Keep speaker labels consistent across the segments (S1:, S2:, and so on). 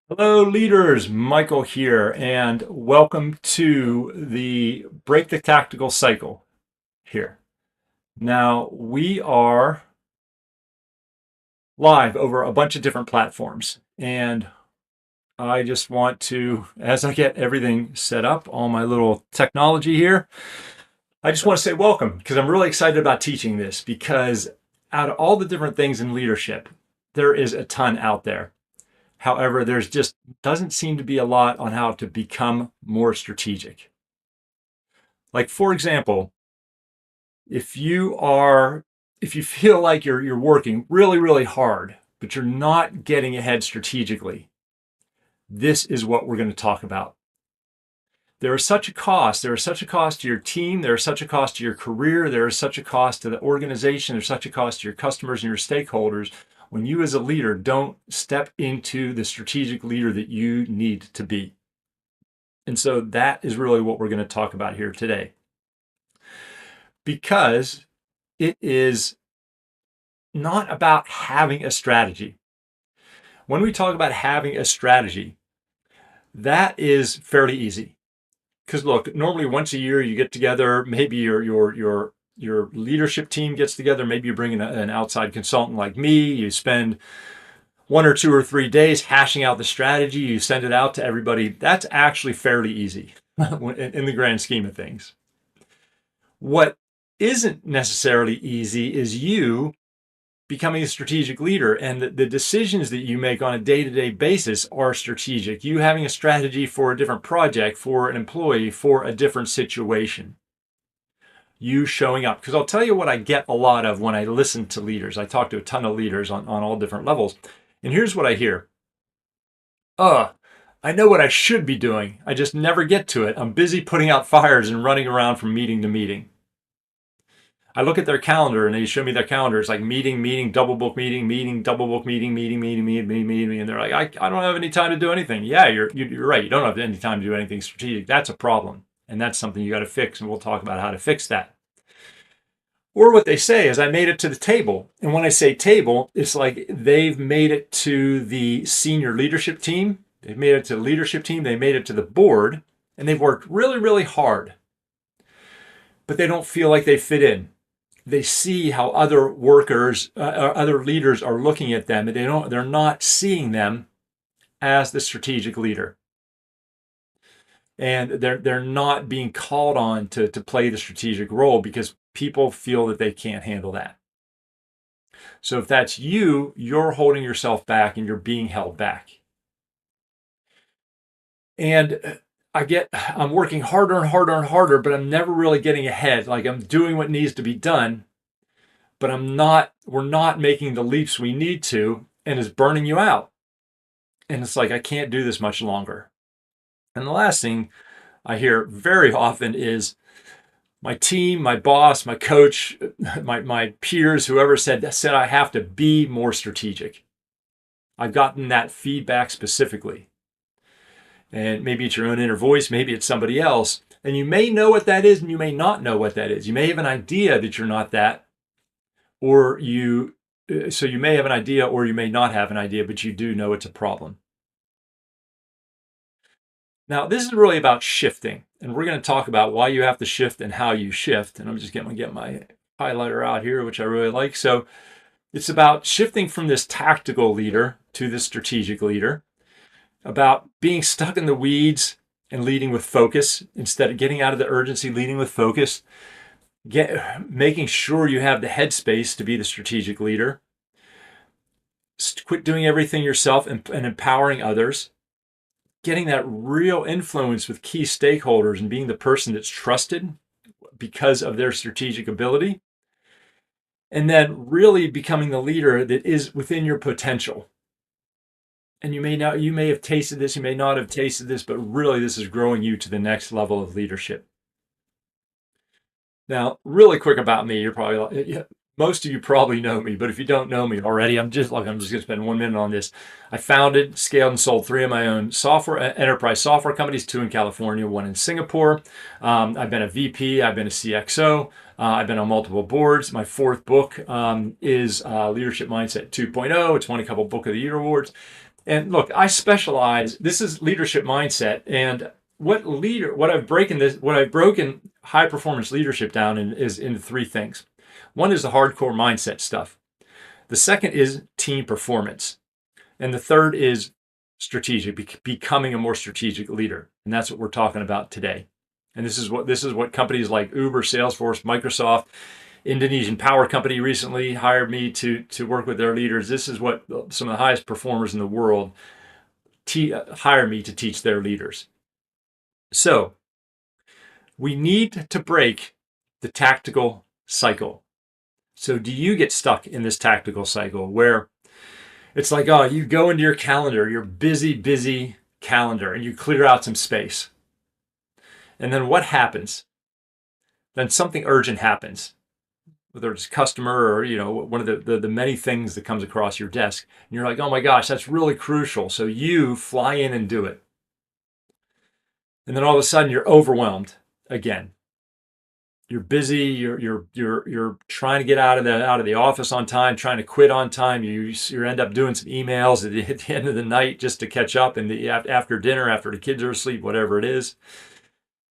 S1: Hello, leaders. Michael here, and welcome to the Break the Tactical Cycle here. Now, we are live over a bunch of different platforms, and I just want to, as I get everything set up, all my little technology here, I just want to say welcome because I'm really excited about teaching this because out of all the different things in leadership, there is a ton out there. However, there's just doesn't seem to be a lot on how to become more strategic. Like, for example, if you are if you feel like you're working really, really hard, but you're not getting ahead strategically, this is what we're going to talk about. There is such a cost. There is such a cost to your team. There is such a cost to your career. There is such a cost to the organization. There's such a cost to your customers and your stakeholders when you as a leader don't step into the strategic leader that you need to be. And so that is really what we're going to talk about here today. Because it is not about having a strategy. When we talk about having a strategy, that is fairly easy. Because look, normally once a year you get together, maybe your leadership team gets together, maybe you bring in an outside consultant like me, you spend 1 or 2 or 3 days hashing out the strategy, you send it out to everybody. That's actually fairly easy in the grand scheme of things. What isn't necessarily easy is you becoming a strategic leader, and the decisions that you make on a day-to-day basis are strategic. You having a strategy for a different project, for an employee, for a different situation. You showing up. Because I'll tell you what I get a lot of when I listen to leaders. I talk to a ton of leaders on all different levels. And here's what I hear. I know what I should be doing. I just never get to it. I'm busy putting out fires and running around from meeting to meeting. I look at their calendar and they show me their calendar. It's like meeting, double book meeting, double book meeting, meeting. And they're like, I don't have any time to do anything. Yeah, you're right. You don't have any time to do anything strategic. That's a problem. And that's something you got to fix. And we'll talk about how to fix that. Or what they say is, I made it to the table. And when I say table, it's like they've made it to the senior leadership team. They've made it to the leadership team. They made it to the board. And they've worked really, really hard. But they don't feel like they fit in. They see how other workers, other leaders are looking at them, and they're not seeing them as the strategic leader. And they're not being called on to play the strategic role because people feel that they can't handle that. So if that's you, you're holding yourself back and you're being held back. And I'm working harder and harder and harder, but I'm never really getting ahead. Like, I'm doing what needs to be done, but we're not making the leaps we need to, and it's burning you out. And it's like, I can't do this much longer. And the last thing I hear very often is my team, my boss, my coach, my peers, whoever said I have to be more strategic. I've gotten that feedback specifically. And maybe it's your own inner voice, maybe it's somebody else. And you may know what that is and you may not know what that is. You may have an idea that you're not that, or you may have an idea or you may not have an idea, but you do know it's a problem. Now, this is really about shifting, and we're going to talk about why you have to shift and how you shift. And I'm just going to get my highlighter out here, which I really like. So it's about shifting from this tactical leader to this strategic leader, about being stuck in the weeds and leading with focus instead of getting out of the urgency, leading with focus, making sure you have the headspace to be the strategic leader, quit doing everything yourself and empowering others, getting that real influence with key stakeholders and being the person that's trusted because of their strategic ability, and then really becoming the leader that is within your potential. And you may have tasted this, you may not have tasted this, but really this is growing you to the next level of leadership. Now, really quick about me, most of you probably know me, but if you don't know me already, I'm just going to spend 1 minute on this. I founded, scaled, and sold 3 of my own enterprise software companies, 2 in California, 1 in Singapore. I've been a VP, I've been a CXO, I've been on multiple boards. My 4th book is Leadership Mindset 2.0. It's won a couple Book of the Year awards. And look, I specialize, this is leadership mindset. And what I've broken high performance leadership down is into three things. One is the hardcore mindset stuff. The second is team performance. And the third is becoming a more strategic leader. And that's what we're talking about today. And this is what companies like Uber, Salesforce, Microsoft, Indonesian power company recently hired me to work with their leaders. This is what some of the highest performers in the world hire me to teach their leaders. So we need to break the tactical cycle. So do you get stuck in this tactical cycle where it's like, oh, you go into your calendar, your busy calendar, and you clear out some space. And then what happens? Then something urgent happens, whether it's a customer or, one of the many things that comes across your desk. And you're like, oh my gosh, that's really crucial. So you fly in and do it. And then all of a sudden you're overwhelmed again. You're busy. You're trying to get out of the office on time, trying to quit on time. You end up doing some emails at the end of the night just to catch up, and after dinner, after the kids are asleep, whatever it is.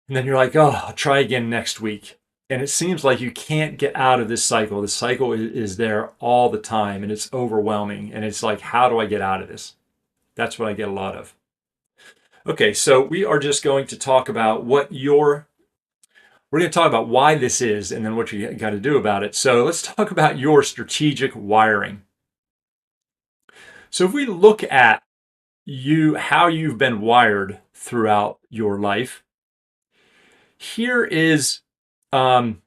S1: And then you're like, oh, I'll try again next week. And it seems like you can't get out of this cycle. The cycle is there all the time, and it's overwhelming. And it's like, how do I get out of this? That's what I get a lot of. Okay, so we are just going to talk about we're going to talk about why this is and then what you got to do about it. So let's talk about your strategic wiring. So if we look at how you've been wired throughout your life, here is here's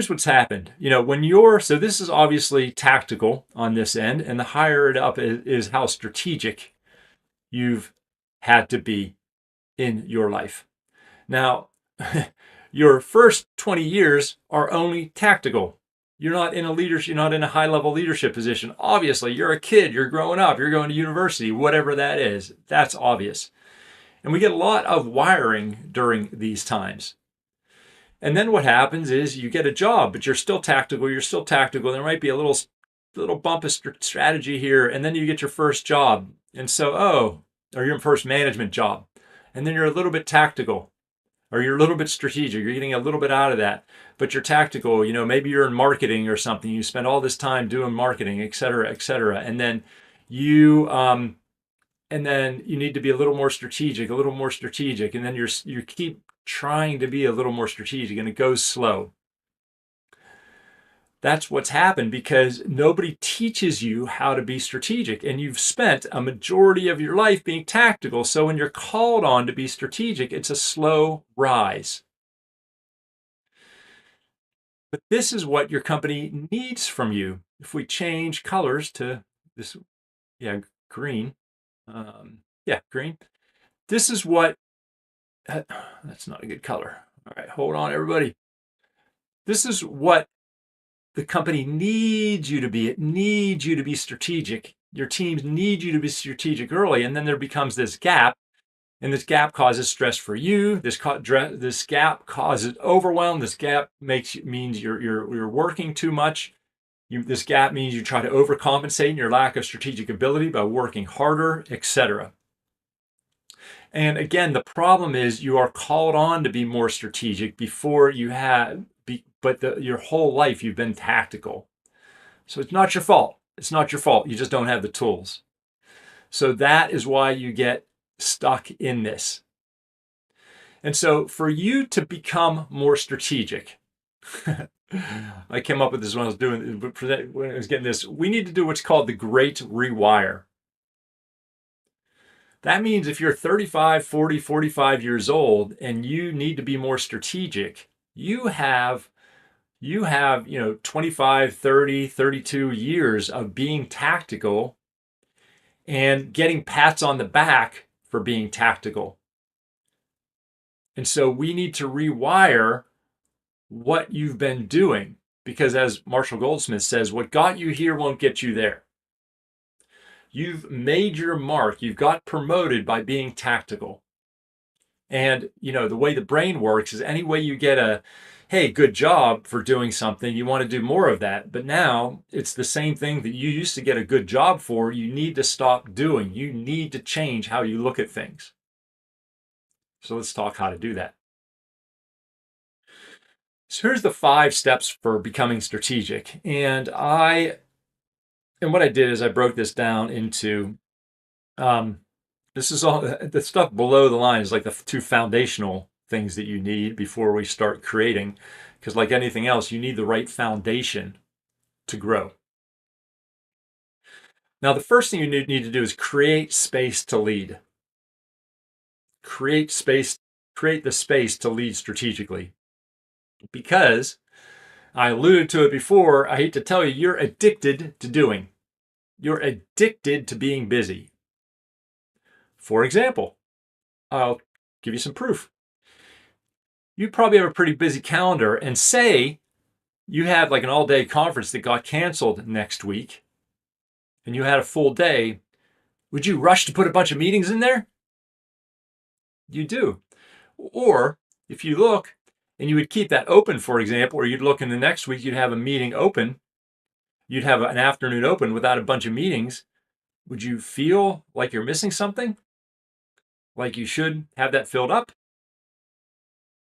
S1: what's happened. So this is obviously tactical on this end, and the higher it up is how strategic you've had to be in your life. Now, your first 20 years are only tactical. You're not in a high-level leadership position. Obviously, you're a kid, you're growing up, you're going to university, whatever that is. That's obvious. And we get a lot of wiring during these times. And then what happens is you get a job, but you're still tactical. There might be a little bump of strategy here, and then you get your first job. And so, or your first management job. And then you're a little bit tactical, or you're a little bit strategic. You're getting a little bit out of that, but you're tactical. Maybe you're in marketing or something. You spend all this time doing marketing, et cetera, et cetera. And then you need to be a little more strategic. And then you keep trying to be a little more strategic, and it goes slow. That's what's happened because nobody teaches you how to be strategic, and you've spent a majority of your life being tactical. So when you're called on to be strategic, it's a slow rise. But this is what your company needs from you. If we change colors to this, green. Green. This is what, that's not a good color. All right, hold on, everybody. This is what the company needs you to be. It needs you to be strategic. Your teams need you to be strategic early, and then there becomes this gap, and this gap causes stress for you. This gap causes overwhelm. This gap means you're working too much. This gap means you try to overcompensate in your lack of strategic ability by working harder, etc. And again, the problem is you are called on to be more strategic before you have, but your whole life you've been tactical. So it's not your fault. It's not your fault. You just don't have the tools. So that is why you get stuck in this. And so for you to become more strategic, I came up with this when I was getting this. We need to do what's called the Great Rewire. That means if you're 35, 40, 45 years old and you need to be more strategic, you have 25, 30, 32 years of being tactical and getting pats on the back for being tactical. And so we need to rewire what you've been doing, because as Marshall Goldsmith says, what got you here won't get you there. You've made your mark. You've got promoted by being tactical. And, the way the brain works is any way you get hey, good job for doing something. You want to do more of that. But now it's the same thing that you used to get a good job for. You need to stop doing. You need to change how you look at things. So let's talk how to do that. So here's the 5 steps for becoming strategic. And what I did is I broke this down into this is all the stuff below the line is like the 2 foundational things that you need before we start creating. Because like anything else, you need the right foundation to grow. Now, the first thing you need to do is create space to lead. Create the space to lead strategically. Because I alluded to it before, I hate to tell you, you're addicted to doing. You're addicted to being busy. For example, I'll give you some proof. You probably have a pretty busy calendar, and say you had like an all-day conference that got canceled next week, and you had a full day. Would you rush to put a bunch of meetings in there? You do. Or if you look and you would keep that open, for example, or you'd look in the next week, you'd have a meeting open, you'd have an afternoon open without a bunch of meetings. Would you feel like you're missing something? Like you should have that filled up?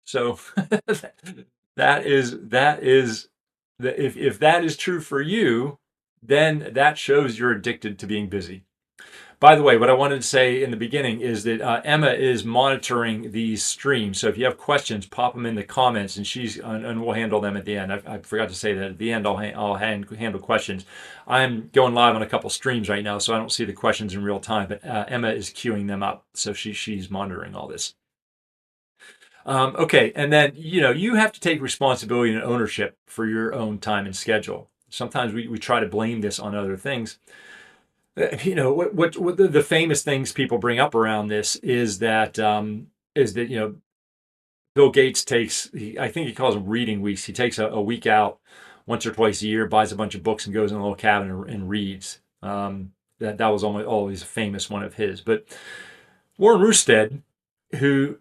S1: So that is if that is true for you, then that shows you're addicted to being busy. By the way, what I wanted to say in the beginning is that Emma is monitoring these streams. So if you have questions, pop them in the comments, and we'll handle them at the end. I forgot to say that at the end I'll handle questions. I'm going live on a couple streams right now, so I don't see the questions in real time. But Emma is queuing them up, so she's monitoring all this. Okay, and then you have to take responsibility and ownership for your own time and schedule. Sometimes we try to blame this on other things. What the famous things people bring up around this is that Bill Gates takes, I think he calls them reading weeks. He takes a week out once or twice a year, buys a bunch of books, and goes in a little cabin and reads. That was always a famous one of his. But Warren Rustand, who's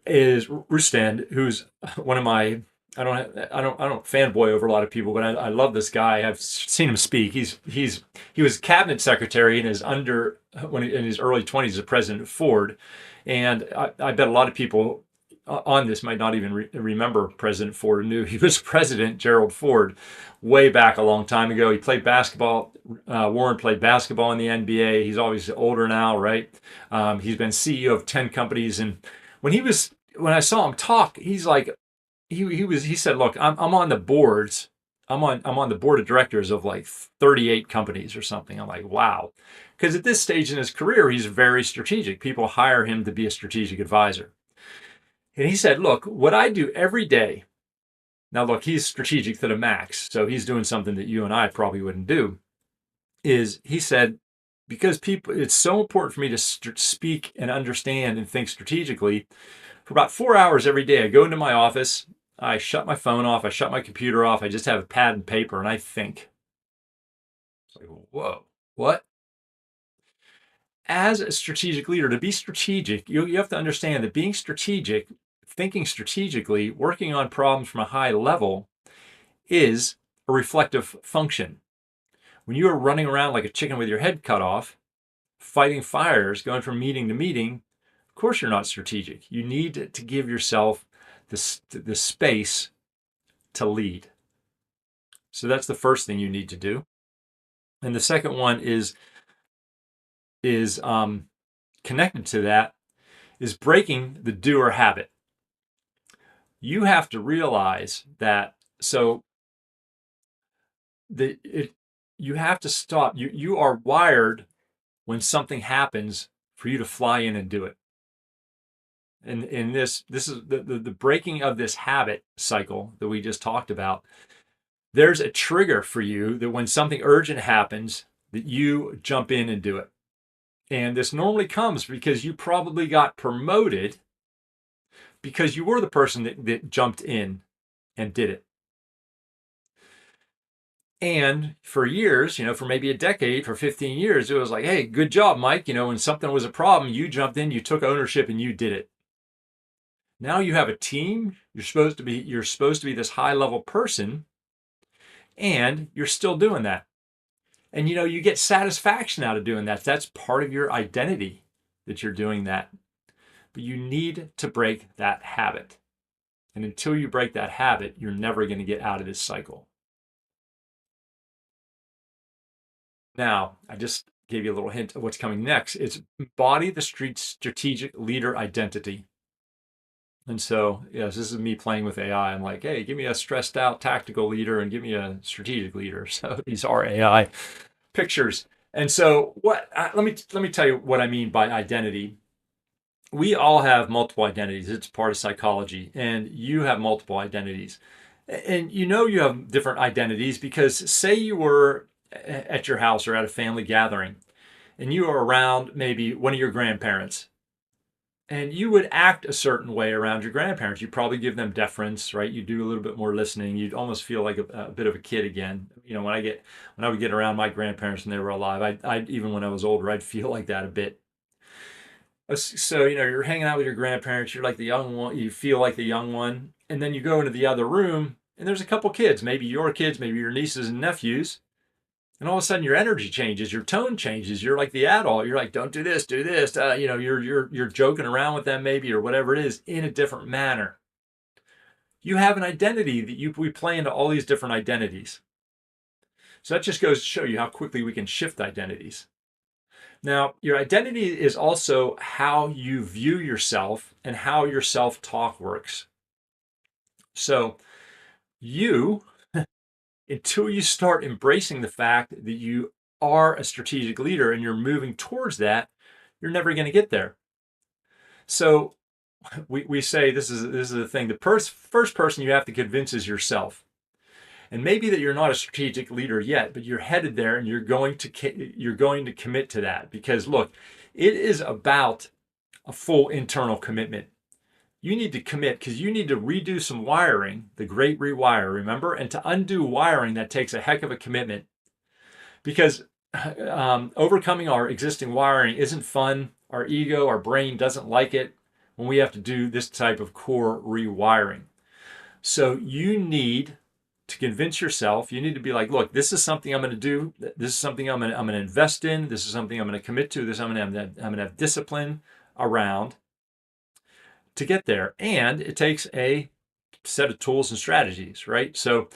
S1: one of my, I don't fanboy over a lot of people, but I love this guy. I've seen him speak. He was cabinet secretary in his early 20s as president of Ford, and I bet a lot of people on this might not even remember President Ford. Knew he was President Gerald Ford way back a long time ago. He played basketball. Warren played basketball in the NBA. He's obviously older now, right? He's been CEO of 10 companies, and when I saw him talk, he's like, he said, look, I'm on the boards. I'm on the board of directors of like 38 companies or something. I'm like, wow. Because at this stage in his career, he's very strategic. People hire him to be a strategic advisor. And he said, look, what I do every day, now look, he's strategic to the max, so he's doing something that you and I probably wouldn't do, is he said, because it's so important for me to speak and understand and think strategically, for about 4 hours every day, I go into my office, I shut my phone off, I shut my computer off, I just have a pad and paper, and I think. It's like, whoa, what? As a strategic leader, to be strategic, you have to understand that being strategic, thinking strategically, working on problems from a high level is a reflective function. When you are running around like a chicken with your head cut off, fighting fires, going from meeting to meeting, of course you're not strategic. You need to give yourself the space to lead. So that's the first thing you need to do. And the second one is connected to that, is breaking the doer habit. You have to realize that. So you have to stop. You are wired when something happens for you to fly in and do it. And this is the breaking of this habit cycle that we just talked about. There's a trigger for you that when something urgent happens, that you jump in and do it. And this normally comes because you probably got promoted because you were the person that jumped in and did it. And for years, for maybe a decade, for 15 years, it was like, hey, good job, Mike. When something was a problem, you jumped in, you took ownership, and you did it. Now you have a team. You're supposed to be this high level person, and you're still doing that. And you get satisfaction out of doing that. That's part of your identity, that you're doing that. But you need to break that habit. And until you break that habit, you're never going to get out of this cycle. Now, I just gave you a little hint of what's coming next. It's embody the strategic leader identity. And so, yes, this is me playing with AI. I'm like, hey, give me a stressed out tactical leader and give me a strategic leader. So these are AI pictures. And so let me tell you what I mean by identity. We all have multiple identities. It's part of psychology, and you have multiple identities. And you have different identities because say you were at your house or at a family gathering and you are around maybe one of your grandparents, and you would act a certain way around your grandparents. You probably give them deference, right? You do a little bit more listening. You'd almost feel like a bit of a kid again. When I would get around my grandparents when they were alive, I even when I was older, I'd feel like that a bit. So you're hanging out with your grandparents. You're like the young one. You feel like the young one, and then you go into the other room, and there's a couple kids, maybe your kids, maybe your nieces and nephews. And all of a sudden your energy changes, your tone changes. You're like the adult. You're like, don't do this, do this. You're joking around with them maybe, or whatever it is, in a different manner. You have an identity that we play into all these different identities. So that just goes to show you how quickly we can shift identities. Now, your identity is also how you view yourself and how your self-talk works. So until you start embracing the fact that you are a strategic leader and you're moving towards that, you're never going to get there. So we say this is the thing. The first person you have to convince is yourself. And maybe that you're not a strategic leader yet, but you're headed there, and you're going to commit to that. Because look, it is about a full internal commitment. You need to commit because you need to redo some wiring, the great rewire, remember? And to undo wiring, that takes a heck of a commitment. Because overcoming our existing wiring isn't fun. Our ego, our brain doesn't like it when we have to do this type of core rewiring. So you need to convince yourself, you need to be like, look, this is something I'm going to do. This is something I'm going to invest in. This is something I'm going to commit to. This I'm going to have discipline around to get there. And it takes a set of tools and strategies, right? So,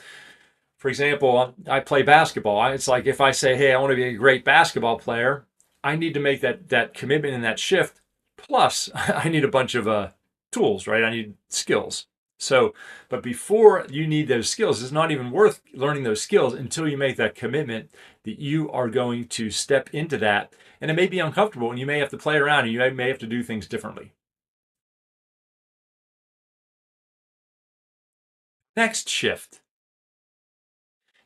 S1: for example, I play basketball. It's like if I say, hey, I want to be a great basketball player, I need to make that commitment and that shift. Plus, I need a bunch of tools, right? I need skills. So, but before you need those skills, it's not even worth learning those skills until you make that commitment that you are going to step into that. And it may be uncomfortable, and you may have to play around, and you may have to do things differently. Next shift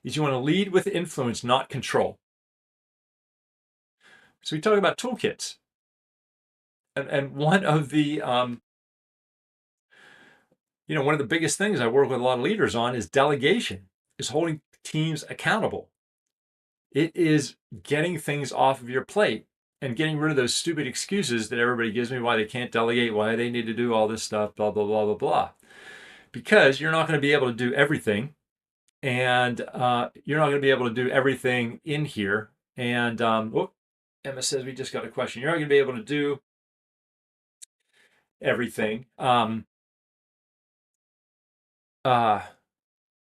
S1: is you want to lead with influence, not control. So we talk about toolkits. And one of the one of the biggest things I work with a lot of leaders on is delegation, is holding teams accountable. It is getting things off of your plate and getting rid of those stupid excuses that everybody gives me why they can't delegate, why they need to do all this stuff, blah, blah, blah, blah, blah. Because you're not going to be able to do everything. And you're not going to be able to do everything in here. And Emma says we just got a question. You're not going to be able to do everything.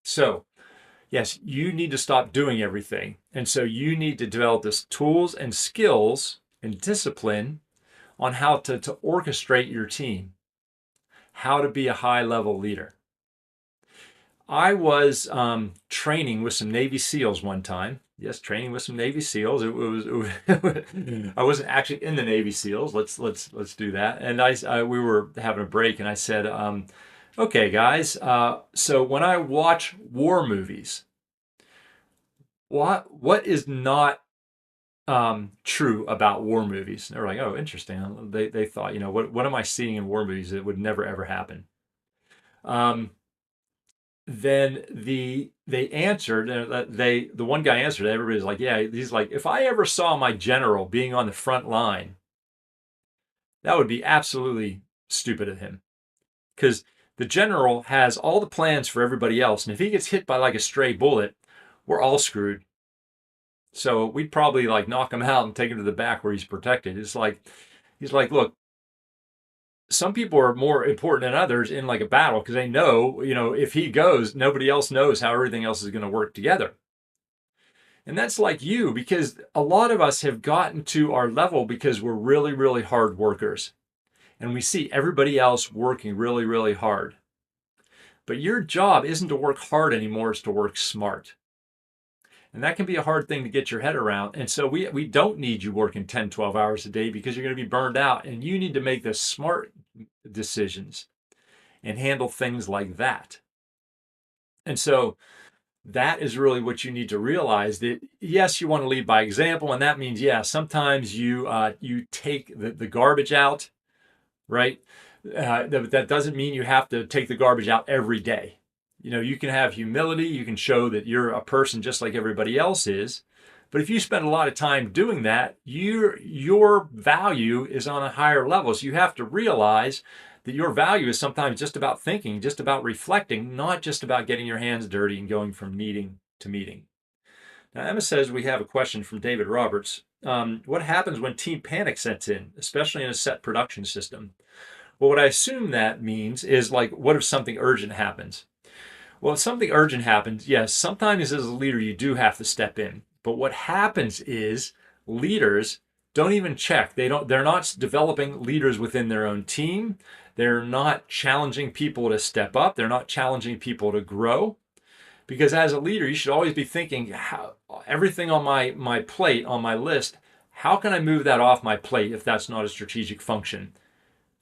S1: So yes, you need to stop doing everything. And so you need to develop this tools and skills and discipline on how to orchestrate your team, how to be a high level leader. I was training with some Navy SEALs one time. Yes, training with some Navy SEAls. I wasn't actually in the Navy SEAls. Let's do that. And we were having a break, and I said, okay, guys. So when I watch war movies, what is not true about war movies? And they were like, oh, interesting. They thought, what am I seeing in war movies that would never ever happen? Then they answered, the one guy answered, everybody's like, yeah, he's like, if I ever saw my general being on the front line, that would be absolutely stupid of him. because the general has all the plans for everybody else. And if he gets hit by like a stray bullet, we're all screwed. So we'd probably like knock him out and take him to the back where he's protected. It's like, he's like, look, some people are more important than others in like a battle because they know, if he goes, nobody else knows how everything else is going to work together. And that's like you, because a lot of us have gotten to our level because we're really, really hard workers. And we see everybody else working really, really hard. But your job isn't to work hard anymore, it's to work smart. And that can be a hard thing to get your head around. And so we don't need you working 10, 12 hours a day because you're going to be burned out. And you need to make the smart decisions and handle things like that. And so that is really what you need to realize, that yes, you want to lead by example. And that means, sometimes you take the garbage out, right? That doesn't mean you have to take the garbage out every day. You can have humility. You can show that you're a person just like everybody else is. But if you spend a lot of time doing that, your value is on a higher level. So you have to realize that your value is sometimes just about thinking, just about reflecting, not just about getting your hands dirty and going from meeting to meeting. Now, Emma says we have a question from David Roberts. What happens when team panic sets in, especially in a set production system? Well, what I assume that means is like, what if something urgent happens? Well, if something urgent happens, yes, sometimes as a leader, you do have to step in. But what happens is leaders don't even check. They're not developing leaders within their own team. They're not challenging people to step up. They're not challenging people to grow. Because as a leader, you should always be thinking, everything on my plate, on my list, how can I move that off my plate if that's not a strategic function?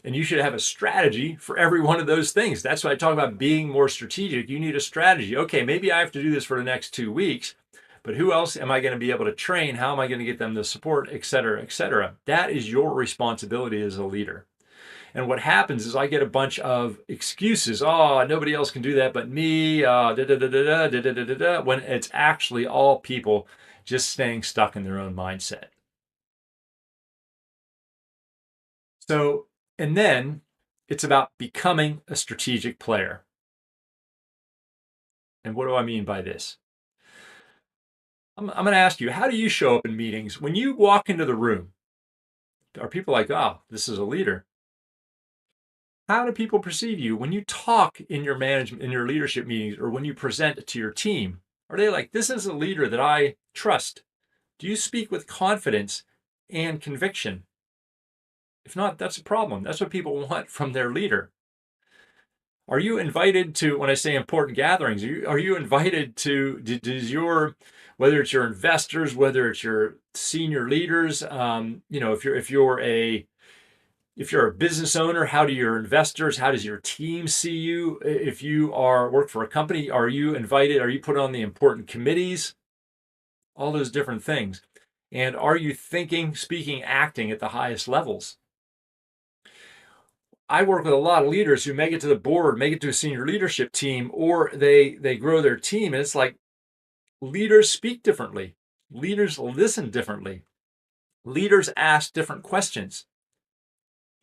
S1: And you should have a strategy for every one of those things. That's why I talk about being more strategic. You need a strategy. Okay, maybe I have to do this for the next 2 weeks, but who else am I going to be able to train? How am I going to get them the support, et cetera, et cetera? That is your responsibility as a leader. And what happens is I get a bunch of excuses. Oh, nobody else can do that but me. When it's actually all people just staying stuck in their own mindset. So, and then it's about becoming a strategic player. And what do I mean by this? I'm going to ask you, how do you show up in meetings? When you walk into the room, are people like, oh, this is a leader? How do people perceive you when you talk in your management, in your leadership meetings, or when you present to your team? Are they like, this is a leader that I trust? Do you speak with confidence and conviction? If not, that's a problem. That's what people want from their leader. Are you invited to, when I say important gatherings, are you invited to, does your, whether it's your investors, whether it's your senior leaders, if you're a business owner, how do your investors, how does your team see you? If you work for a company, are you invited? Are you put on the important committees? All those different things. And are you thinking, speaking, acting at the highest levels? I work with a lot of leaders who make it to the board, make it to a senior leadership team, or they grow their team. And it's like leaders speak differently. Leaders listen differently. Leaders ask different questions.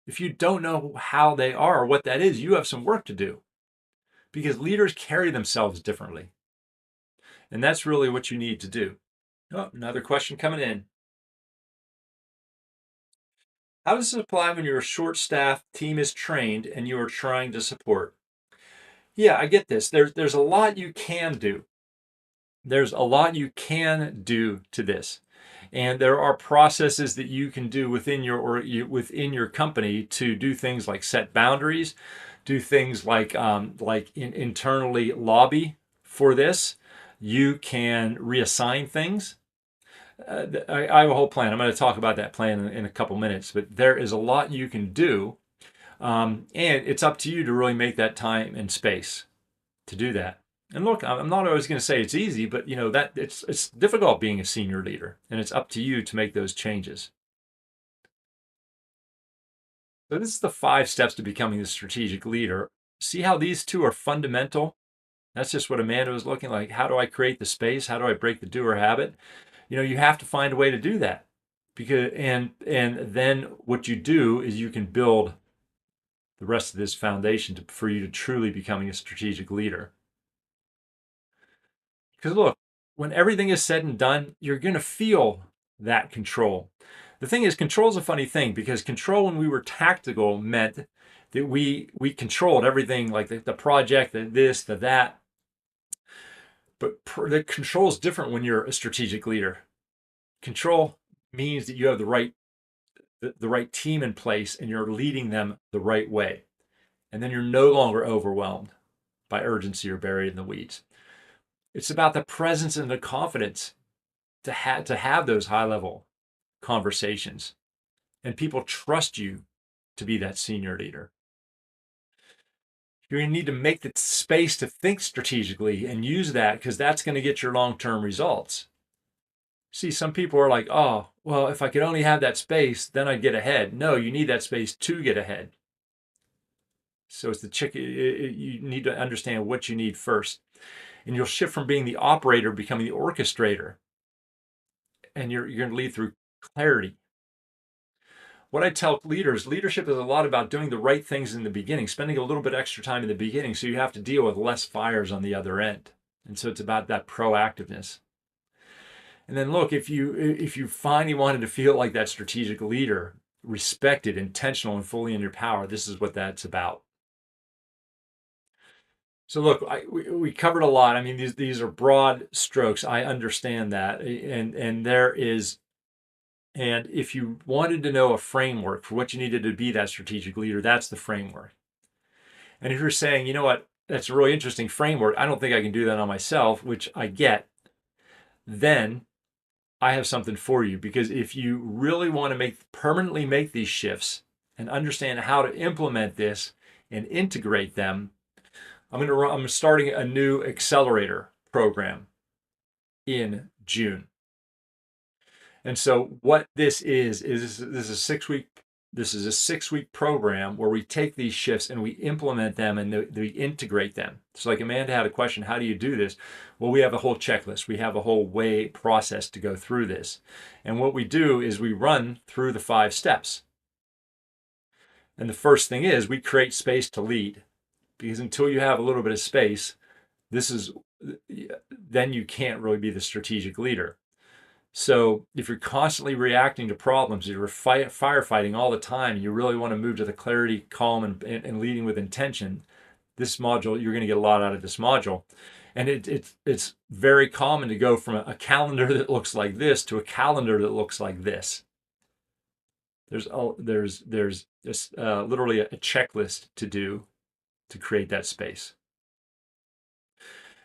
S1: If you don't know how they are or what that is, you have some work to do, because leaders carry themselves differently. And that's really what you need to do. Oh, another question coming in. How does this apply when you're a short-staffed, team is trained, and you are trying to support? Yeah, I get this. There's a lot you can do. There's a lot you can do to this. And there are processes that you can do within your company to do things like set boundaries, do things like internally lobby for this. You can reassign things. I have a whole plan. I'm going to talk about that plan in a couple minutes, but there is a lot you can do. And it's up to you to really make that time and space to do that. And look, I'm not always going to say it's easy, but that it's difficult being a senior leader, and it's up to you to make those changes. So this is the 5 steps to becoming a strategic leader. See how these 2 are fundamental? That's just what Amanda was looking like. How do I create the space? How do I break the doer habit? You have to find a way to do that, because and then what you do is you can build the rest of this foundation for you to truly becoming a strategic leader. Because look, when everything is said and done, you're going to feel that control. The thing is, control is a funny thing, because control when we were tactical meant that we controlled everything, like the project, the this, the that. But the control is different when you're a strategic leader. Control means that you have the right team in place and you're leading them the right way. And then you're no longer overwhelmed by urgency or buried in the weeds. It's about the presence and the confidence to have those high level conversations, and people trust you to be that senior leader. You're going to need to make the space to think strategically and use that, because that's going to get your long-term results. See, some people are like, oh, well, if I could only have that space, then I'd get ahead. No, you need that space to get ahead. So it's the chicken. You need to understand what you need first. And you'll shift from being the operator, becoming the orchestrator. And you're going to lead through clarity. What I tell leaders, leadership is a lot about doing the right things in the beginning, spending a little bit extra time in the beginning so you have to deal with less fires on the other end. And so it's about that proactiveness. And then look, if you finally wanted to feel like that strategic leader, respected, intentional, and fully in your power, this is what that's about. So look, we covered a lot. I mean, these are broad strokes. I understand that, and if you wanted to know a framework for what you needed to be that strategic leader, that's the framework. And if you're saying, you know what, that's a really interesting framework, I don't think I can do that on myself, which I get, then I have something for you. Because if you really want to permanently make these shifts and understand how to implement this and integrate them, I'm starting a new accelerator program in June. And so what this is a 6-week program where we take these shifts and we implement them and we integrate them. So like Amanda had a question, how do you do this? Well, we have a whole checklist. We have a whole process to go through this. And what we do is we run through the 5 steps. And the first thing is we create space to lead. Because until you have a little bit of space, then you can't really be the strategic leader. So if you're constantly reacting to problems, you're firefighting all the time, you really want to move to the clarity, calm, and leading with intention, this module, you're going to get a lot out of this module. And it's very common to go from a calendar that looks like this to a calendar that looks like this. There's literally a checklist to do to create that space.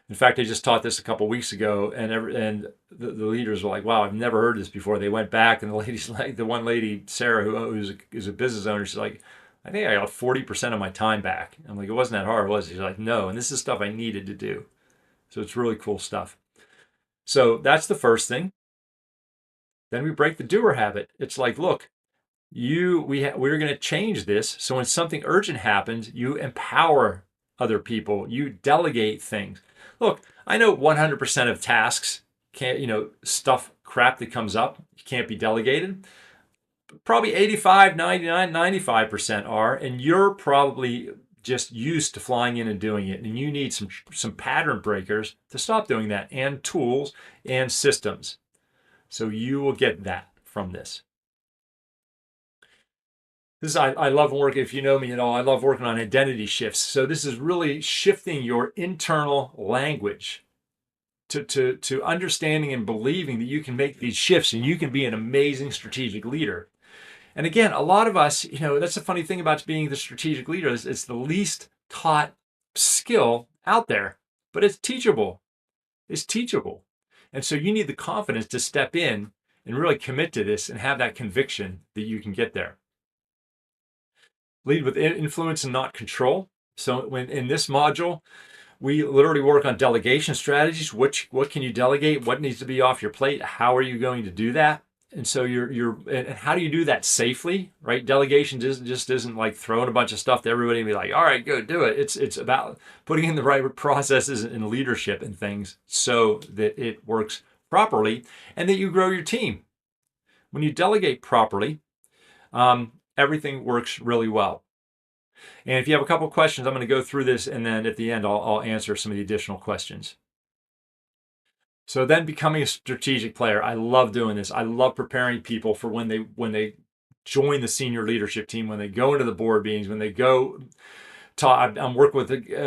S1: In fact, I just taught this a couple weeks ago, and the leaders were like, "Wow, I've never heard this before." They went back, and the one lady, Sarah, who's a business owner, she's like, "I think I got 40% of my time back." I'm like, "It wasn't that hard, was it?" She's like, "No," and this is stuff I needed to do. So it's really cool stuff. So that's the first thing. Then we break the doer habit. It's like, look, we're going to change this. So when something urgent happens, you empower other people. You delegate things. Look, I know 100% of tasks can't, crap that comes up can't be delegated. Probably 85, 99, 95% are, and you're probably just used to flying in and doing it. And you need some pattern breakers to stop doing that, and tools and systems. So you will get that from this. I love working, if you know me at all, I love working on identity shifts. So this is really shifting your internal language to understanding and believing that you can make these shifts and you can be an amazing strategic leader. And again, a lot of us, that's the funny thing about being the strategic leader, is it's the least taught skill out there, but it's teachable. It's teachable. And so you need the confidence to step in and really commit to this and have that conviction that you can get there. Lead with influence and not control. So when in this module, we literally work on delegation strategies. What can you delegate? What needs to be off your plate? How are you going to do that? And so and how do you do that safely, right? Delegation just isn't like throwing a bunch of stuff to everybody and be like, all right, go do it. It's about putting in the right processes and leadership and things so that it works properly and that you grow your team. When you delegate properly, everything works really well. And if you have a couple questions, I'm going to go through this, and then at the end, I'll answer some of the additional questions. So then becoming a strategic player, I love doing this. I love preparing people for when they join the senior leadership team, when they go into the board meetings, when they go talk. I'm working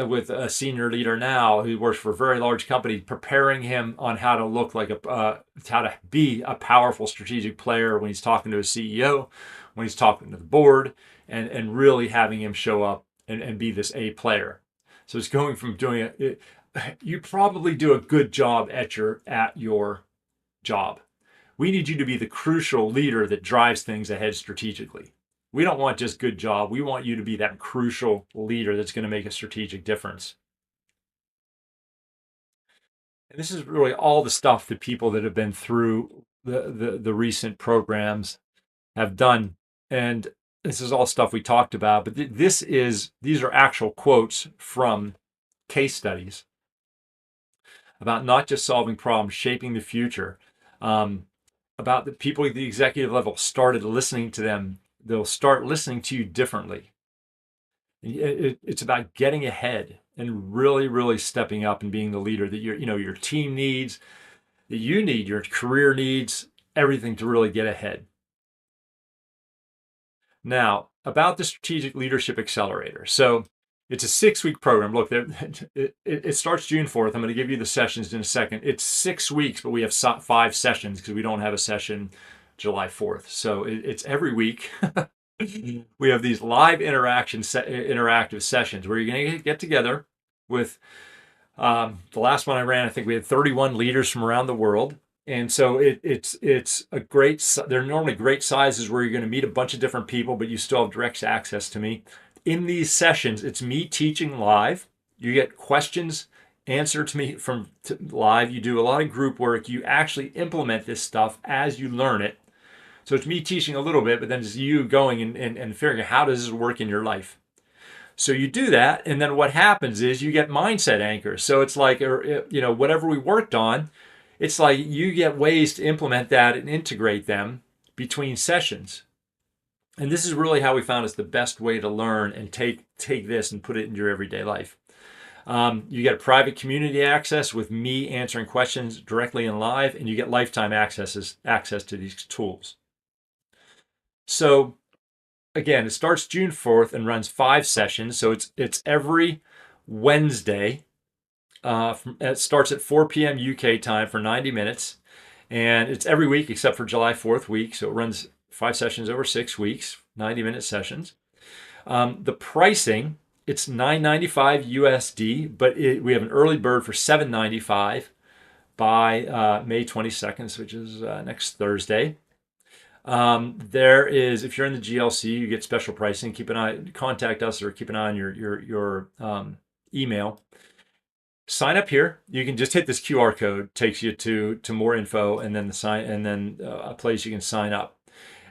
S1: with a senior leader now who works for a very large company, preparing him on how to look like how to be a powerful strategic player when he's talking to a CEO, when he's talking to the board, and really having him show up and be this A player. So it's going from doing it. You probably do a good job at your job. We need you to be the crucial leader that drives things ahead strategically. We don't want just good job. We want you to be that crucial leader that's going to make a strategic difference. And this is really all the stuff that people that have been through the recent programs have done. And this is all stuff we talked about, but these are actual quotes from case studies about not just solving problems, shaping the future, about the people at the executive level started listening to them. They'll start listening to you differently. It's about getting ahead and really, really stepping up and being the leader that your team needs, that you need, your career needs, everything to really get ahead. Now, about the Strategic Leadership Accelerator. So it's a 6-week program. Look, it starts June 4th. I'm going to give you the sessions in a second. It's 6 weeks, but we have 5 sessions because we don't have a session July 4th. So it's every week. We have these live interactive sessions where you're going to get together with the last one I ran. I think we had 31 leaders from around the world. And so it's a great, they're normally great sizes where you're going to meet a bunch of different people, but you still have direct access to me. In these sessions, it's me teaching live. You get questions answered to me from live. You do a lot of group work. You actually implement this stuff as you learn it. So it's me teaching a little bit, but then it's you going and figuring out how does this work in your life. So you do that, and then what happens is you get mindset anchors. So it's like, whatever we worked on, it's like you get ways to implement that and integrate them between sessions. And this is really how we found it's the best way to learn and take this and put it in your everyday life. You get private community access with me answering questions directly and live, and you get lifetime access to these tools. So again, it starts June 4th and runs 5 sessions. So it's every Wednesday. It starts at 4 p.m. UK time for 90 minutes. And it's every week except for July 4th week. So it runs 5 sessions over 6 weeks, 90-minute sessions. The pricing, it's $9.95 USD, but we have an early bird for $7.95 by May 22nd, which is next Thursday. There is, if you're in the GLC, you get special pricing. Contact us or keep an eye on your email. Sign up here. You can just hit this QR code, takes you to more info, and then a place you can sign up.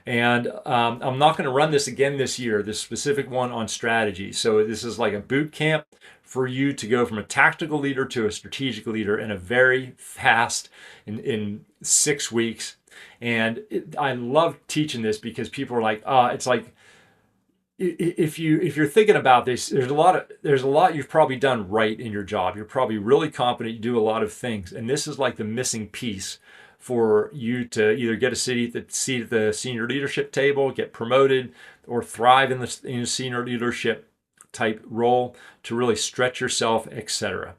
S1: And I'm not going to run this again this year, this specific one on strategy. So this is like a boot camp for you to go from a tactical leader to a strategic leader in a very fast, in 6 weeks. And I love teaching this because people are like, it's like, if you're thinking about this, there's a lot you've probably done right in your job. You're probably really competent. You do a lot of things, and this is like the missing piece for you to either get a seat at the senior leadership table, get promoted, or thrive in the senior leadership type role to really stretch yourself, etc.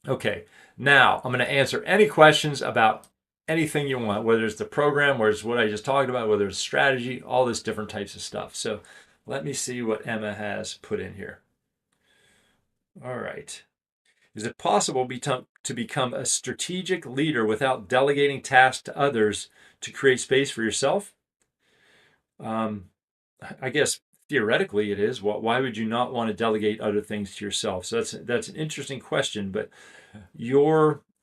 S1: Okay, now I'm going to answer any questions about anything you want, whether it's the program, whether it's what I just talked about, whether it's strategy, all this different types of stuff. So let me see what Emma has put in here. All right. Is it possible to become a strategic leader without delegating tasks to others to create space for yourself? I guess theoretically it is. Why would you not want to delegate other things to yourself? So that's an interesting question. But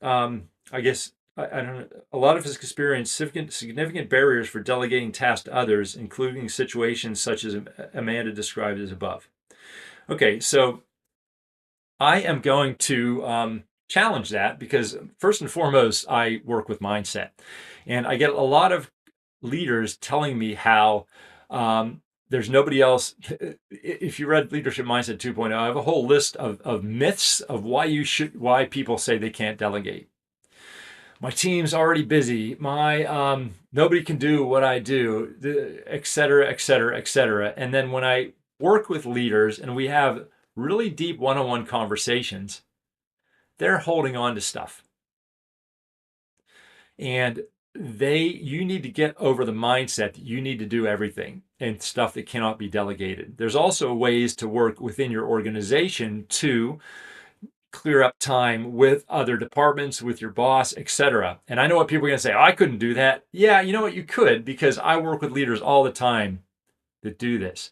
S1: I guess I don't know. A lot of us experience significant barriers for delegating tasks to others, including situations such as Amanda described as above. Okay, so I am going to challenge that because first and foremost, I work with mindset, and I get a lot of leaders telling me how there's nobody else. If you read Leadership Mindset 2.0, I have a whole list of myths of why people say they can't delegate. My team's already busy. My nobody can do what I do, et cetera, et cetera, et cetera. And then when I work with leaders and we have really deep one-on-one conversations, they're holding on to stuff. And you need to get over the mindset that you need to do everything and stuff that cannot be delegated. There's also ways to work within your organization to clear up time with other departments, with your boss, etc. And I know what people are going to say, oh, I couldn't do that. Yeah, you know what? You could, because I work with leaders all the time that do this.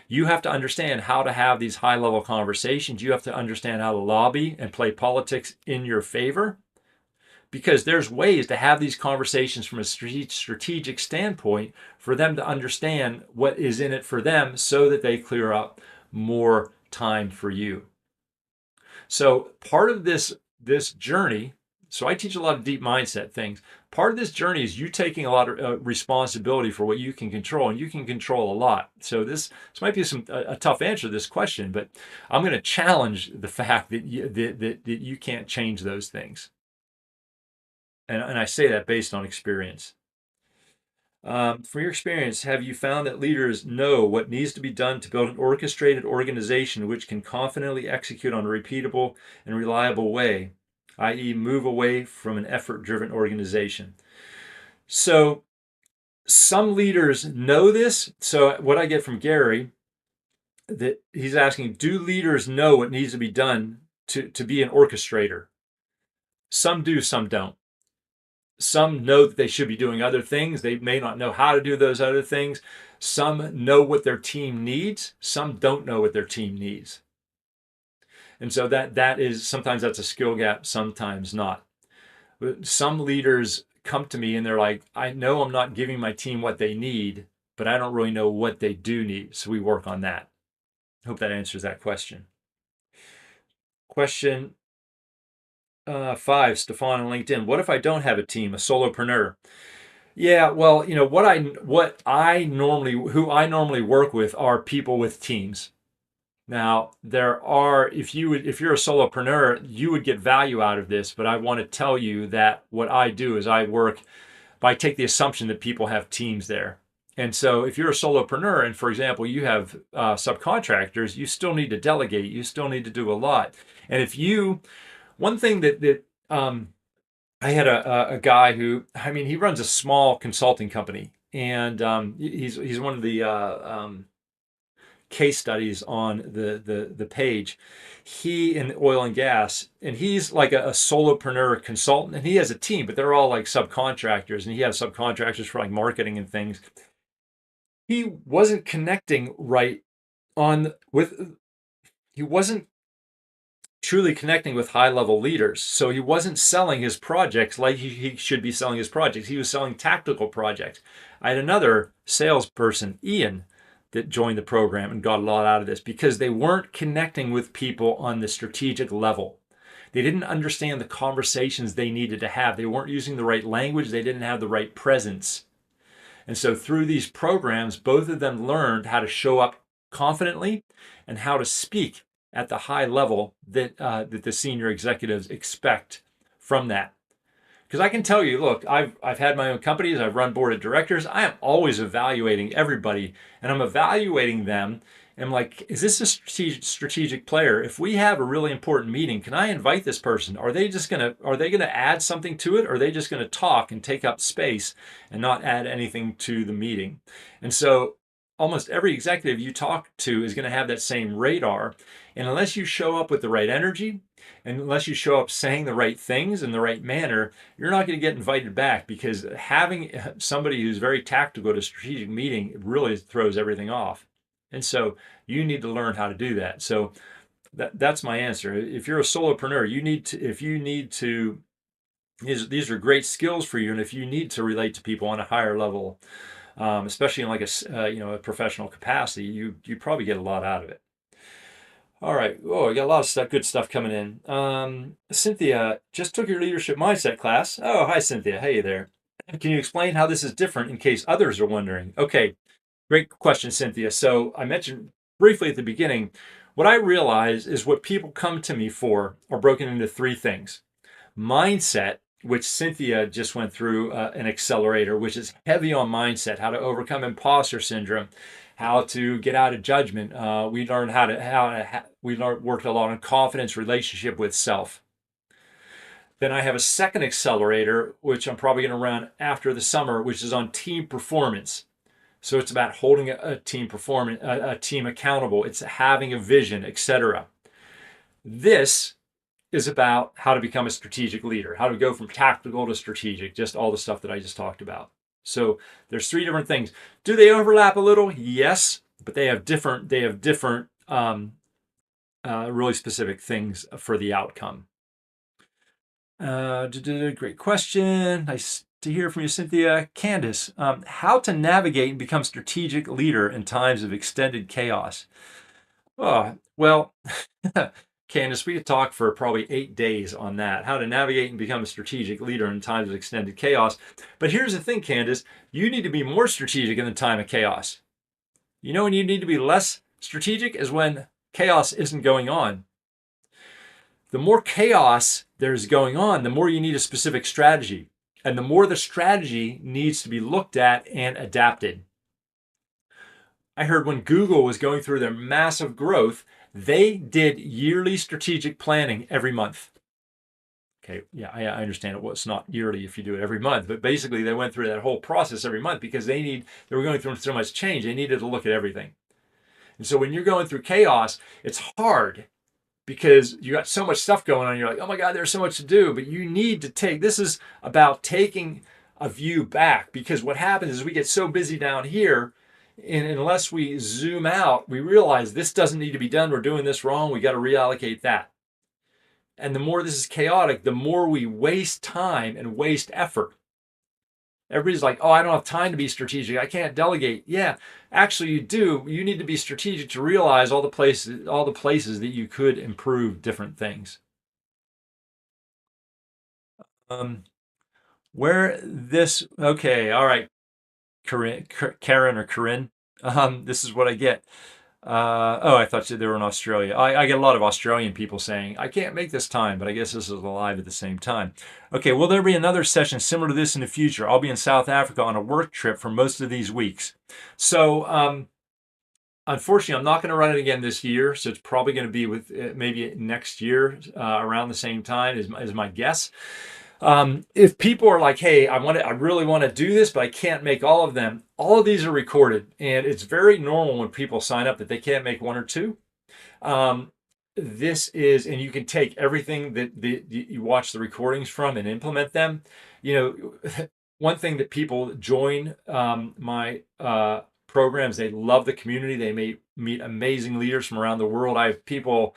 S1: You have to understand how to have these high-level conversations. You have to understand how to lobby and play politics in your favor, because there's ways to have these conversations from a strategic standpoint for them to understand what is in it for them so that they clear up more time for you. So part of this journey, so I teach a lot of deep mindset things. Part of this journey is you taking a lot of responsibility for what you can control, and you can control a lot. So this might be a tough answer to this question, but I'm going to challenge the fact that you can't change those things. And I say that based on experience. From your experience, have you found that leaders know what needs to be done to build an orchestrated organization which can confidently execute on a repeatable and reliable way, i.e., move away from an effort-driven organization? So some leaders know this. So what I get from Gary, that he's asking, do leaders know what needs to be done to be an orchestrator? Some do, some don't. Some know that they should be doing other things. They may not know how to do those other things. Some know what their team needs. Some don't know what their team needs. And so that is, sometimes that's a skill gap, sometimes not. Some leaders come to me and they're like, I know I'm not giving my team what they need, but I don't really know what they do need. So we work on that. I hope that answers that question. Question 5, Stefan on LinkedIn. What if I don't have a team, a solopreneur? Yeah, well, who I normally work with are people with teams. Now, if you're a solopreneur, you would get value out of this, but I want to tell you that what I do is I take the assumption that people have teams there. And so if you're a solopreneur and, for example, you have subcontractors, you still need to delegate, you still need to do a lot. And one thing that I had a guy who, he runs a small consulting company, and he's one of the case studies on the page. He in oil and gas, and he's like a solopreneur consultant, and he has a team, but they're all like subcontractors, and he has subcontractors for like marketing and things. He wasn't connecting he wasn't truly connecting with high-level leaders. So he wasn't selling his projects like he should be selling his projects. He was selling tactical projects. I had another salesperson, Ian, that joined the program and got a lot out of this because they weren't connecting with people on the strategic level. They didn't understand the conversations they needed to have. They weren't using the right language. They didn't have the right presence. And so through these programs, both of them learned how to show up confidently and how to speak at the high level that the senior executives expect from that. Because I can tell you, look, I've had my own companies, I've run board of directors. I am always evaluating everybody, and I'm evaluating them. And I'm like, is this a strategic player? If we have a really important meeting, can I invite this person? Are they gonna add something to it? Or are they just gonna talk and take up space and not add anything to the meeting? And so almost every executive you talk to is going to have that same radar. And unless you show up with the right energy, and unless you show up saying the right things in the right manner, you're not going to get invited back, because having somebody who's very tactical at a strategic meeting really throws everything off. And so you need to learn how to do that. So that's my answer. If you're a solopreneur, these are great skills for you. And if you need to relate to people on a higher level, especially in like a professional capacity, you probably get a lot out of it. All right. Oh, we got a lot of good stuff coming in. Cynthia just took your leadership mindset class. Oh, hi, Cynthia. Hey there. Can you explain how this is different in case others are wondering? Okay. Great question, Cynthia. So I mentioned briefly at the beginning, what I realize is what people come to me for are broken into three things. Mindset, which Cynthia just went through an accelerator, which is heavy on mindset, how to overcome imposter syndrome, how to get out of judgment. We learned worked a lot on confidence, relationship with self. Then I have a second accelerator, which I'm probably going to run after the summer, which is on team performance. So it's about holding a team performance, a team accountable. It's having a vision, etc. This is about how to become a strategic leader, how to go from tactical to strategic, just all the stuff that I just talked about. So there's three different things. Do they overlap a little? Yes, but they have different really specific things for the outcome. Great question. Nice to hear from you, Cynthia. Candace, how to navigate and become strategic leader in times of extended chaos? Oh, well, Candace, we could talk for probably 8 days on that, how to navigate and become a strategic leader in times of extended chaos. But here's the thing, Candace, you need to be more strategic in the time of chaos. You know when you need to be less strategic is when chaos isn't going on. The more chaos there's going on, the more you need a specific strategy. And the more the strategy needs to be looked at and adapted. I heard when Google was going through their massive growth, they did yearly strategic planning every month. Okay, yeah, I understand it was not yearly if you do it every month, but basically they went through that whole process every month because they were going through so much change. They needed to look at everything. And so when you're going through chaos, it's hard because you got so much stuff going on. You're like, oh my God, there's so much to do. But you need to this is about taking a view back, because what happens is we get so busy down here, and unless we zoom out, we realize this doesn't need to be done. We're doing this wrong. We got to reallocate that. And the more this is chaotic, the more we waste time and waste effort. Everybody's like, oh, I don't have time to be strategic. I can't delegate. Yeah, actually you do. You need to be strategic to realize all the places that you could improve different things. Okay, all right, Karen or Corinne. This is what I get. I thought they were in Australia. I get a lot of Australian people saying, I can't make this time, but I guess this is live at the same time. Okay, will there be another session similar to this in the future? I'll be in South Africa on a work trip for most of these weeks. So, unfortunately, I'm not going to run it again this year. So it's probably going to be with maybe next year around the same time is my guess. If people are like, hey, I really want to do this, but I can't make all of them. All of these are recorded, and it's very normal when people sign up that they can't make one or two. And you can take everything that you watch the recordings from and implement them. One thing that people join my programs, they love the community. They may meet amazing leaders from around the world. I have people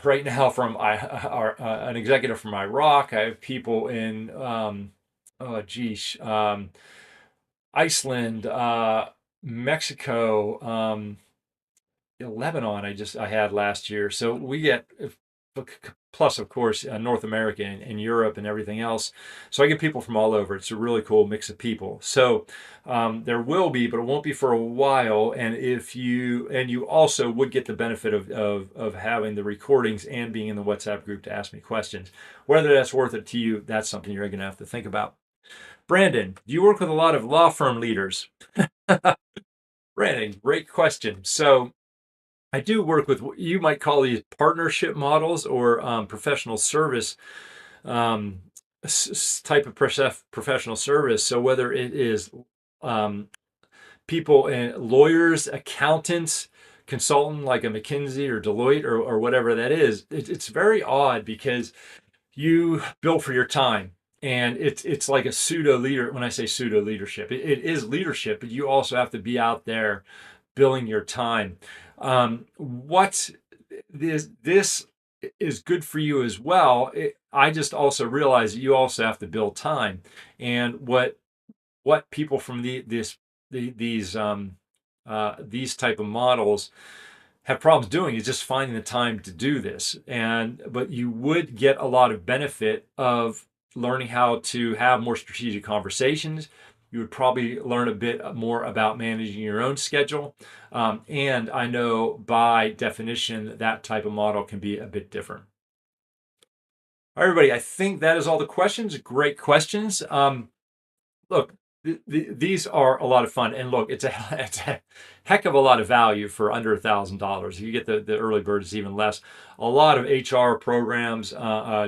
S1: right now from an executive from Iraq. I have people in Iceland, Mexico, Lebanon. I had last year. So we get, plus of course North America and Europe and everything else. So I get people from all over. It's a really cool mix of people. So there will be, but it won't be for a while. And you also would get the benefit of having the recordings and being in the WhatsApp group to ask me questions. Whether that's worth it to you, that's something you're going to have to think about. Brandon, do you work with a lot of law firm leaders? Brandon, great question. So I do work with, you might call these partnership models or professional service type of professional service. So whether it is people and lawyers, accountants, consultant like a McKinsey or Deloitte or whatever that is, it's very odd because you bill for your time. And it's like a pseudo leader. When I say pseudo leadership, it is leadership, but you also have to be out there billing your time. What this is good for you as well. I just also realize that you also have to build time, and what people from these type of models have problems doing is just finding the time to do this. But you would get a lot of benefit of learning how to have more strategic conversations, You would probably learn a bit more about managing your own schedule. And I know by definition, that type of model can be a bit different. All right, everybody, I think that is all the questions. Great questions. Look, these are a lot of fun, and look, it's a heck of a lot of value for under $1,000. If you get the early bird, it's even less. A lot of HR programs,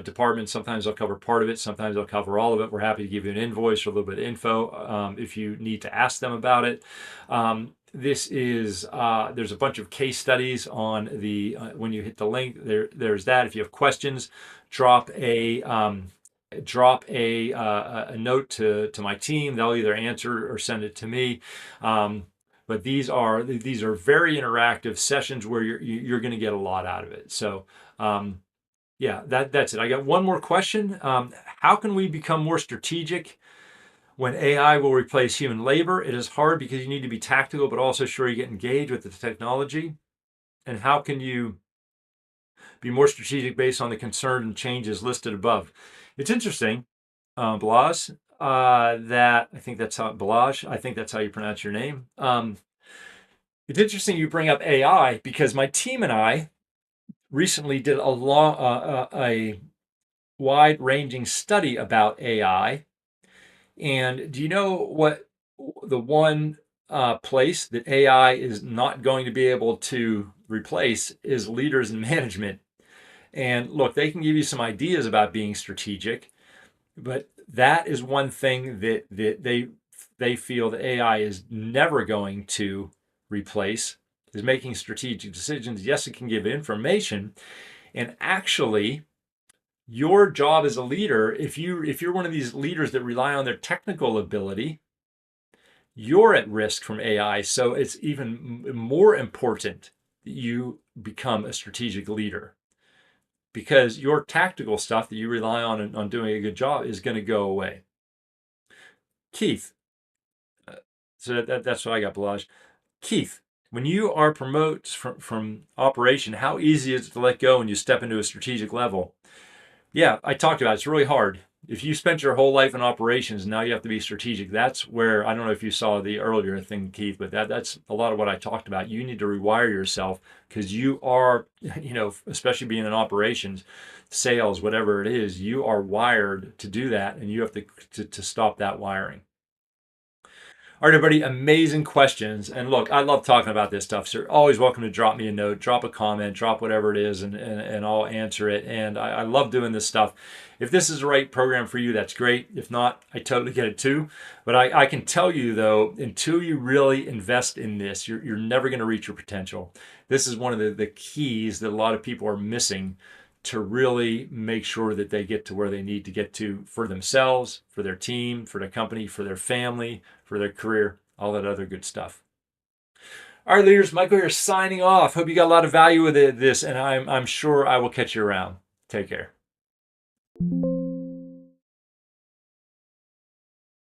S1: departments, sometimes they'll cover part of it, sometimes they'll cover all of it. We're happy to give you an invoice or a little bit of info if you need to ask them about it. This is there's a bunch of case studies on the when you hit the link there's that. If you have questions, drop a note to my team. They'll either answer or send it to me. But these are very interactive sessions where you're going to get a lot out of it. So yeah, that's it. I got one more question. How can we become more strategic when AI will replace human labor? It is hard because you need to be tactical, but also sure you get engaged with the technology. And how can you be more strategic based on the concern and changes listed above? It's interesting, Balazs, that I think that's how Balazs, I think that's how you pronounce your name. It's interesting you bring up AI because my team and I recently did a wide-ranging study about AI. And do you know what the one place that AI is not going to be able to replace is leaders and management? And look, they can give you some ideas about being strategic, but that is one thing that they feel that AI is never going to replace, is making strategic decisions. Yes, it can give information, and actually your job as a leader, if you're one of these leaders that rely on their technical ability, you're at risk from AI. So it's even more important that you become a strategic leader, because your tactical stuff that you rely on doing a good job is going to go away. Keith, so that's what I got, Balazs. Keith, when you are promoted from operation, how easy is it to let go when you step into a strategic level? Yeah, I talked about it. It's really hard. If you spent your whole life in operations, now you have to be strategic. That's where, I don't know if you saw the earlier thing, Keith, but that's a lot of what I talked about. You need to rewire yourself because you are, especially being in operations, sales, whatever it is, you are wired to do that, and you have to stop that wiring. All right, everybody, amazing questions. And look, I love talking about this stuff. So you're always welcome to drop me a note, drop a comment, drop whatever it is, and I'll answer it. And I love doing this stuff. If this is the right program for you, that's great. If not, I totally get it too. But I can tell you, though, until you really invest in this, you're never going to reach your potential. This is one of the keys that a lot of people are missing to really make sure that they get to where they need to get to for themselves, for their team, for their company, for their family, for their career, all that other good stuff. All right, leaders, Michael here signing off. Hope you got a lot of value with this, and I'm sure I will catch you around. Take care.